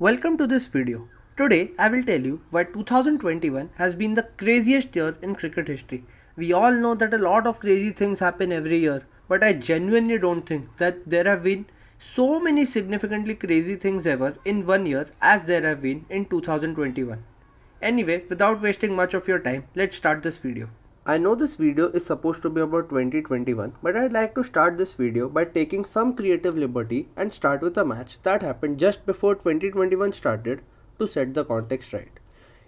Welcome to this video. Today I will tell you why 2021 has been the craziest year in cricket history. We all know that a lot of crazy things happen every year, but I genuinely don't think that there have been so many significantly crazy things ever in one year as there have been in 2021. Anyway, without wasting much of your time, let's start this video. I know this video is supposed to be about 2021, but I'd like to start this video by taking some creative liberty and start with a match that happened just before 2021 started to set the context right.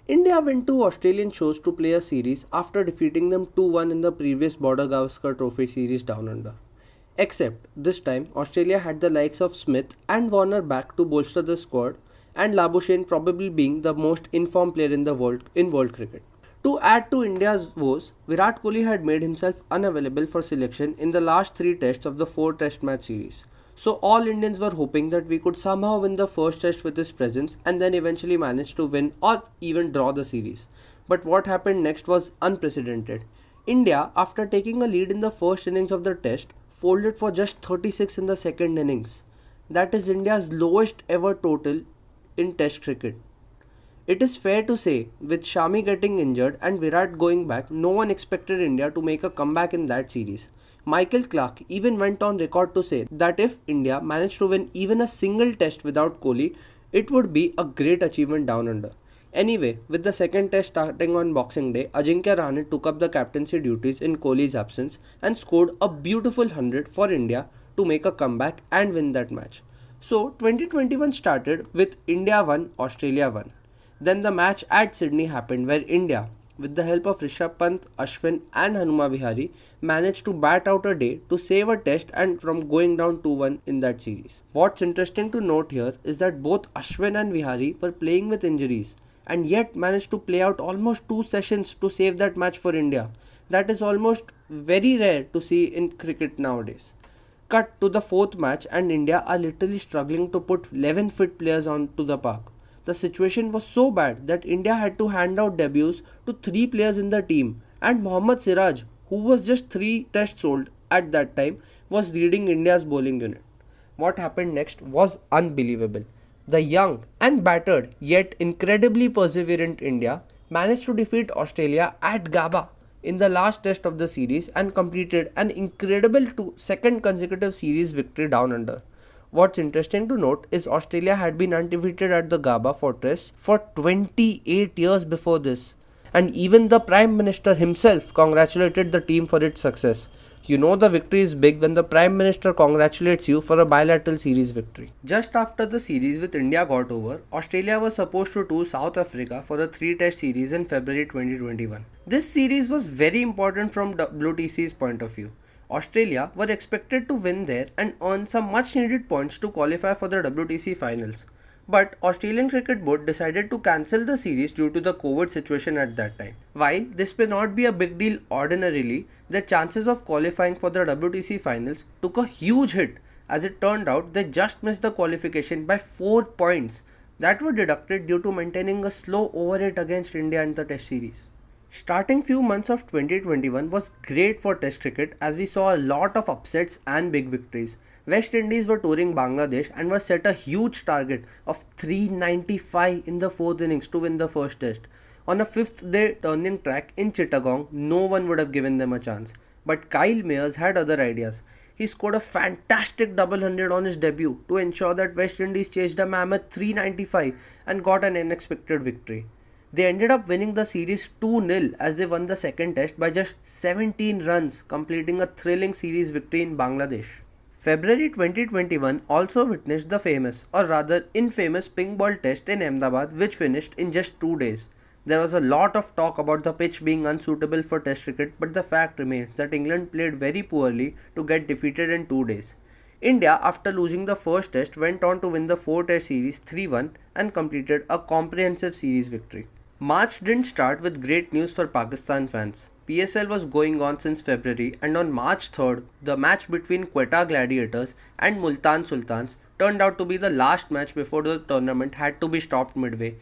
India went to Australian shores to play a series after defeating them 2-1 in the previous Border Gavaskar Trophy series down under. Except this time, Australia had the likes of Smith and Warner back to bolster the squad, and Labuschagne probably being the most informed player in the world cricket. To add to India's woes, Virat Kohli had made himself unavailable for selection in the last three tests of the four test match series. So all Indians were hoping that we could somehow win the first test with his presence and then eventually manage to win or even draw the series. But what happened next was unprecedented. India, after taking a lead in the first innings of the test, folded for just 36 in the second innings. That is India's lowest ever total in test cricket. It is fair to say, with Shami getting injured and Virat going back, no one expected India to make a comeback in that series. Michael Clarke even went on record to say that if India managed to win even a single test without Kohli, it would be a great achievement down under. Anyway, with the second test starting on Boxing Day, Ajinkya Rahane took up the captaincy duties in Kohli's absence and scored a beautiful 100 for India to make a comeback and win that match. So, 2021 started with India 1, Australia 1. Then the match at Sydney happened where India, with the help of Rishabh Pant, Ashwin and Hanuma Vihari, managed to bat out a day to save a test and from going down 2-1 in that series. What's interesting to note here is that both Ashwin and Vihari were playing with injuries and yet managed to play out almost two sessions to save that match for India. That is almost very rare to see in cricket nowadays. Cut to the fourth match and India are literally struggling to put 11 fit players onto the park. The situation was so bad that India had to hand out debuts to three players in the team, and Mohammad Siraj, who was just 3 tests old at that time, was leading India's bowling unit. What happened next was unbelievable. The young and battered yet incredibly perseverant India managed to defeat Australia at Gabba in the last test of the series and completed an incredible second consecutive series victory down under. What's interesting to note is Australia had been undefeated at the Gabba Fortress for 28 years before this, and even the Prime Minister himself congratulated the team for its success. You know the victory is big when the Prime Minister congratulates you for a bilateral series victory. Just after the series with India got over, Australia was supposed to tour South Africa for the three-test series in February 2021. This series was very important from WTC's point of view. Australia were expected to win there and earn some much needed points to qualify for the WTC finals. But Australian Cricket Board decided to cancel the series due to the COVID situation at that time. While this may not be a big deal ordinarily, the chances of qualifying for the WTC finals took a huge hit as it turned out they just missed the qualification by 4 points that were deducted due to maintaining a slow over rate against India in the test series. Starting few months of 2021 was great for test cricket as we saw a lot of upsets and big victories. West Indies were touring Bangladesh and were set a huge target of 395 in the fourth innings to win the first test. On a fifth day turning track in Chittagong, no one would have given them a chance. But Kyle Mayers had other ideas. He scored a fantastic double hundred on his debut to ensure that West Indies chased a mammoth 395 and got an unexpected victory. They ended up winning the series 2-0 as they won the second test by just 17 runs, completing a thrilling series victory in Bangladesh. February 2021 also witnessed the famous, or rather infamous, pink ball test in Ahmedabad, which finished in just 2 days. There was a lot of talk about the pitch being unsuitable for test cricket, but the fact remains that England played very poorly to get defeated in 2 days. India, after losing the first test, went on to win the 4-test series 3-1 and completed a comprehensive series victory. March didn't start with great news for Pakistan fans. PSL was going on since February, and on March 3rd, the match between Quetta Gladiators and Multan Sultans turned out to be the last match before the tournament had to be stopped midway.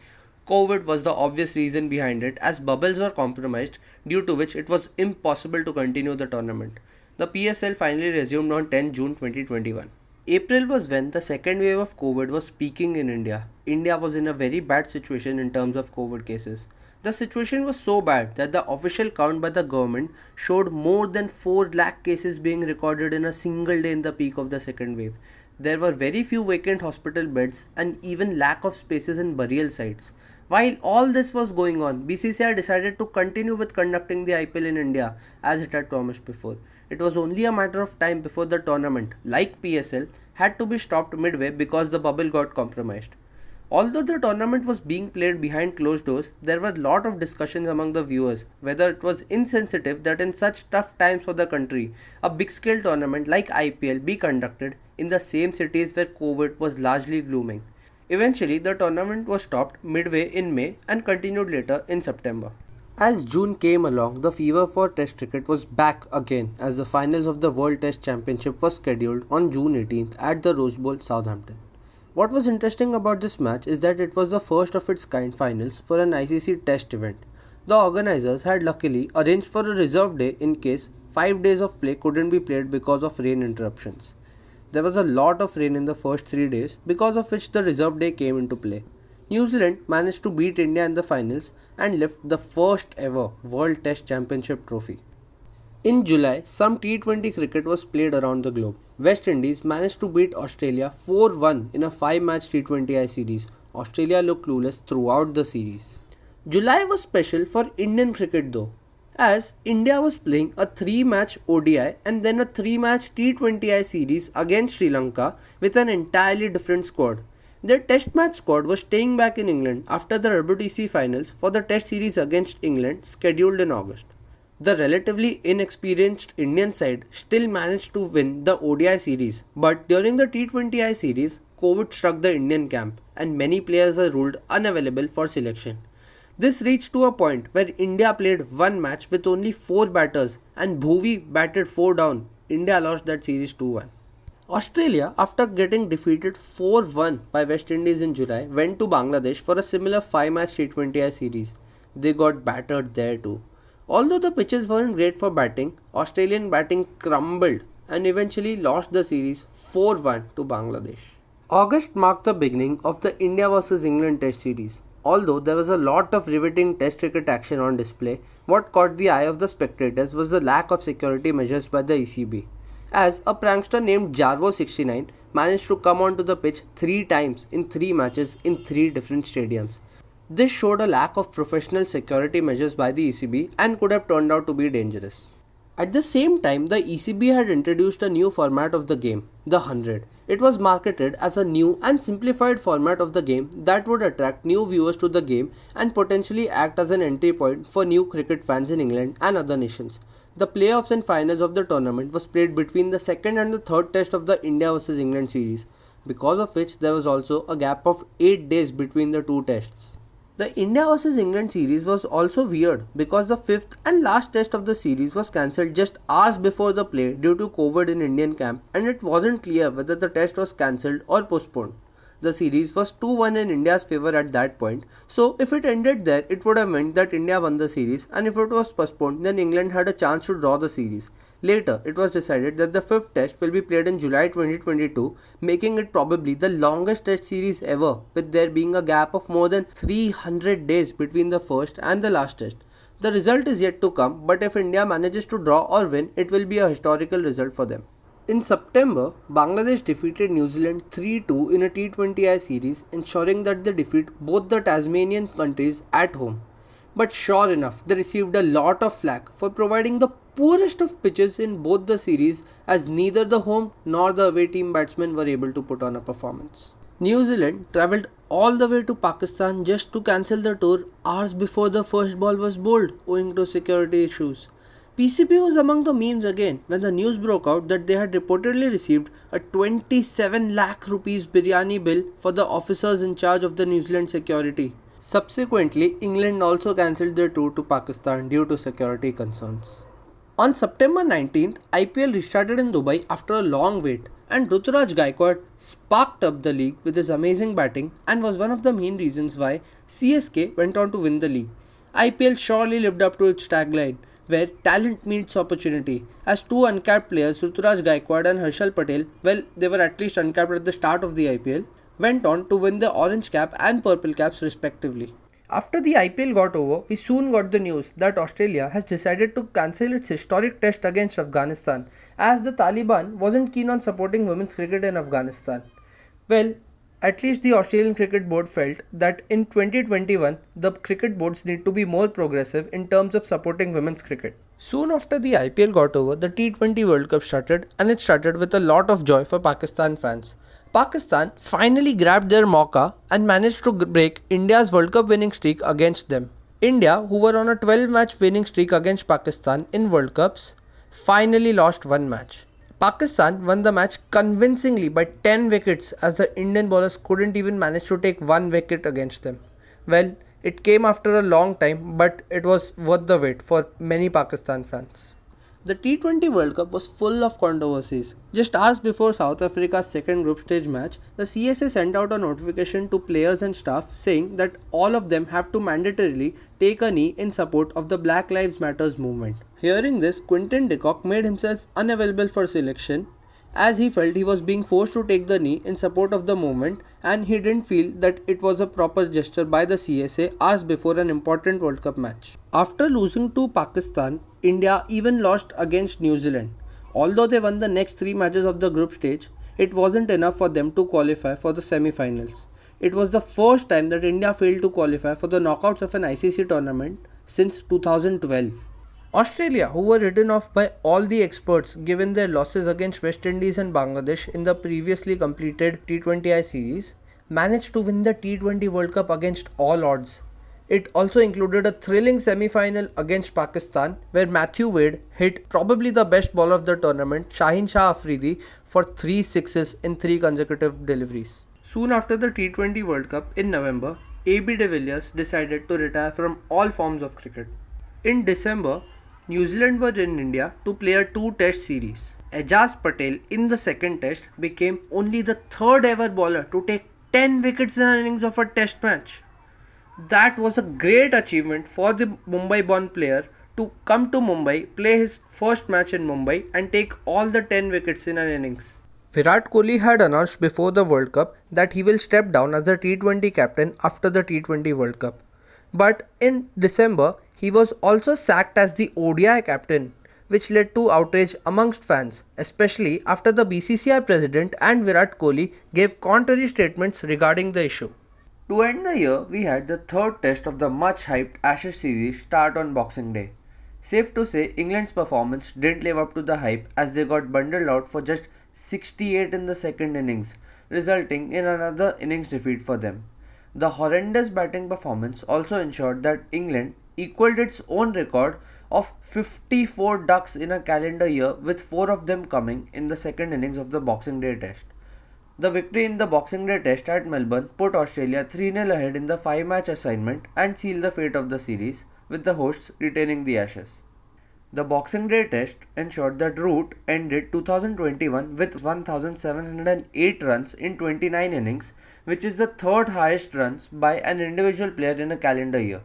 COVID was the obvious reason behind it, as bubbles were compromised, due to which it was impossible to continue the tournament. The PSL finally resumed on 10 June 2021. April was when the second wave of COVID was peaking in India. India was in a very bad situation in terms of COVID cases. The situation was so bad that the official count by the government showed more than 4 lakh cases being recorded in a single day in the peak of the second wave. There were very few vacant hospital beds and even lack of spaces in burial sites. While all this was going on, BCCI decided to continue with conducting the IPL in India as it had promised before. It was only a matter of time before the tournament, like PSL, had to be stopped midway because the bubble got compromised. Although the tournament was being played behind closed doors, there were a lot of discussions among the viewers whether it was insensitive that in such tough times for the country, a big scale tournament like IPL be conducted in the same cities where COVID was largely glooming. Eventually, the tournament was stopped midway in May and continued later in September. As June came along, the fever for Test cricket was back again as the finals of the World Test Championship was scheduled on June 18th at the Rose Bowl, Southampton. What was interesting about this match is that it was the first of its kind finals for an ICC Test event. The organizers had luckily arranged for a reserve day in case 5 days of play couldn't be played because of rain interruptions. There was a lot of rain in the first 3 days, because of which the reserve day came into play. New Zealand managed to beat India in the finals and lift the first ever World Test Championship trophy. In July, some T20 cricket was played around the globe. West Indies managed to beat Australia 4-1 in a 5-match T20I series. Australia looked clueless throughout the series. July was special for Indian cricket though, as India was playing a 3-match ODI and then a 3-match T20I series against Sri Lanka with an entirely different squad. Their Test match squad was staying back in England after the WTC finals for the Test series against England scheduled in August. The relatively inexperienced Indian side still managed to win the ODI series, but during the T20I series, COVID struck the Indian camp and many players were ruled unavailable for selection. This reached to a point where India played one match with only 4 batters and Bhuvi batted 4 down. India lost that series 2-1. Australia, after getting defeated 4-1 by West Indies in July, went to Bangladesh for a similar 5-match T20I series. They got battered there too. Although the pitches weren't great for batting, Australian batting crumbled and eventually lost the series 4-1 to Bangladesh. August marked the beginning of the India vs England Test series. Although there was a lot of riveting Test cricket action on display, what caught the eye of the spectators was the lack of security measures by the ECB, as a prankster named Jarvo69 managed to come onto the pitch 3 times in 3 matches in 3 different stadiums. This showed a lack of professional security measures by the ECB and could have turned out to be dangerous. At the same time, the ECB had introduced a new format of the game, the 100. It was marketed as a new and simplified format of the game that would attract new viewers to the game and potentially act as an entry point for new cricket fans in England and other nations. The playoffs and finals of the tournament was played between the second and the third test of the India vs England series, because of which there was also a gap of 8 days between the two tests. The India vs England series was also weird because the fifth and last test of the series was cancelled just hours before the play due to COVID in Indian camp, and it wasn't clear whether the test was cancelled or postponed. The series was 2-1 in India's favour at that point, so if it ended there, it would have meant that India won the series, and if it was postponed, then England had a chance to draw the series. Later, it was decided that the fifth test will be played in July 2022, making it probably the longest test series ever, with there being a gap of more than 300 days between the first and the last test. The result is yet to come, but if India manages to draw or win, it will be a historical result for them. In September, Bangladesh defeated New Zealand 3-2 in a T20I series, ensuring that they defeat both the Tasmanian countries at home. But sure enough, they received a lot of flack for providing the poorest of pitches in both the series, as neither the home nor the away team batsmen were able to put on a performance. New Zealand travelled all the way to Pakistan just to cancel the tour hours before the first ball was bowled owing to security issues. PCB was among the memes again when the news broke out that they had reportedly received a 27 lakh rupees biryani bill for the officers in charge of the New Zealand security. Subsequently, England also cancelled their tour to Pakistan due to security concerns. On September 19th, IPL restarted in Dubai after a long wait, and Ruturaj Gaikwad sparked up the league with his amazing batting and was one of the main reasons why CSK went on to win the league. IPL surely lived up to its tagline, where talent meets opportunity. As two uncapped players, Ruturaj Gaikwad and Harshal Patel, well, they were at least uncapped at the start of the IPL, went on to win the orange cap and purple caps respectively. After the IPL got over, we soon got the news that Australia has decided to cancel its historic test against Afghanistan as the Taliban wasn't keen on supporting women's cricket in Afghanistan. Well, at least the Australian Cricket Board felt that in 2021 the cricket boards need to be more progressive in terms of supporting women's cricket. Soon after the IPL got over, the T20 World Cup started, and it started with a lot of joy for Pakistan fans. Pakistan finally grabbed their mauka and managed to break India's World Cup winning streak against them. India, who were on a 12-match winning streak against Pakistan in World Cups, finally lost one match. Pakistan won the match convincingly by 10 wickets as the Indian bowlers couldn't even manage to take one wicket against them. Well, it came after a long time, but it was worth the wait for many Pakistan fans. The T20 World Cup was full of controversies. Just hours before South Africa's second group stage match, the CSA sent out a notification to players and staff saying that all of them have to mandatorily take a knee in support of the Black Lives Matters movement. Hearing this, Quinton de Kock made himself unavailable for selection as he felt he was being forced to take the knee in support of the movement, and he didn't feel that it was a proper gesture by the CSA hours before an important World Cup match. After losing to Pakistan, India even lost against New Zealand. Although they won the next three matches of the group stage, it wasn't enough for them to qualify for the semi-finals. It was the first time that India failed to qualify for the knockouts of an ICC tournament since 2012. Australia, who were written off by all the experts given their losses against West Indies and Bangladesh in the previously completed T20I series, managed to win the T20 World Cup against all odds. It also included a thrilling semi-final against Pakistan where Matthew Wade hit probably the best bowler of the tournament, Shaheen Shah Afridi, for 3 sixes in 3 consecutive deliveries. Soon after the T20 World Cup in November, AB de Villiers decided to retire from all forms of cricket. In December, New Zealand were in India to play a 2-test series. Ajaz Patel in the second test became only the third ever bowler to take 10 wickets in an innings of a test match. That was a great achievement for the Mumbai-born player to come to Mumbai, play his first match in Mumbai and take all the 10 wickets in an innings. Virat Kohli had announced before the World Cup that he will step down as the T20 captain after the T20 World Cup. But in December, he was also sacked as the ODI captain, which led to outrage amongst fans, especially after the BCCI president and Virat Kohli gave contrary statements regarding the issue. To end the year, we had the third test of the much hyped Ashes series start on Boxing Day. Safe to say, England's performance didn't live up to the hype as they got bundled out for just 68 in the second innings, resulting in another innings defeat for them. The horrendous batting performance also ensured that England equalled its own record of 54 ducks in a calendar year, with 4 of them coming in the second innings of the Boxing Day test. The victory in the Boxing Day test at Melbourne put Australia 3-0 ahead in the 5-match assignment and sealed the fate of the series, with the hosts retaining the Ashes. The Boxing Day test ensured that Root ended 2021 with 1,708 runs in 29 innings, which is the third highest runs by an individual player in a calendar year.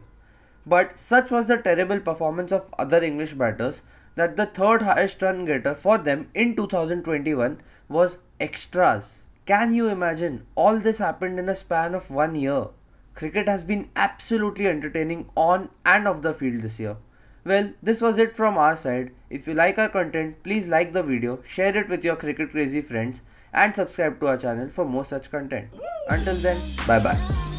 But such was the terrible performance of other English batters that the third highest run getter for them in 2021 was extras. Can you imagine? All this happened in a span of 1 year. Cricket has been absolutely entertaining on and off the field this year. Well, this was it from our side. If you like our content, please like the video, share it with your cricket crazy friends and subscribe to our channel for more such content. Until then, bye bye.